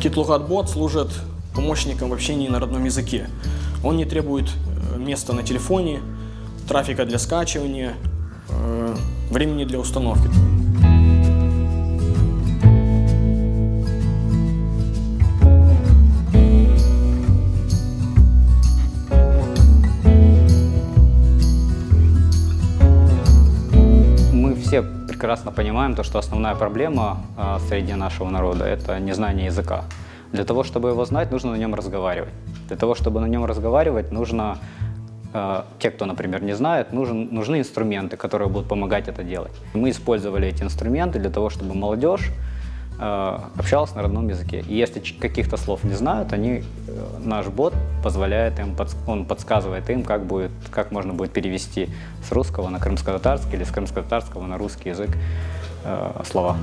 KitLogat-бот служит помощником в общении на родном языке. Он не требует места на телефоне, трафика для скачивания, времени для установки. Мы все прекрасно понимаем, что основная проблема среди нашего народа – это незнание языка. Для того, чтобы его знать, нужно на нем разговаривать. Для того, чтобы на нем разговаривать, нужно, те, кто, например, не знает, нужны инструменты, которые будут помогать это делать. Мы использовали эти инструменты для того, чтобы молодежь общалась на родном языке. И если каких-то слов не знают, наш бот позволяет им, он подсказывает им, как можно будет перевести с русского на крымско-татарский или с крымско-татарского на русский язык слова.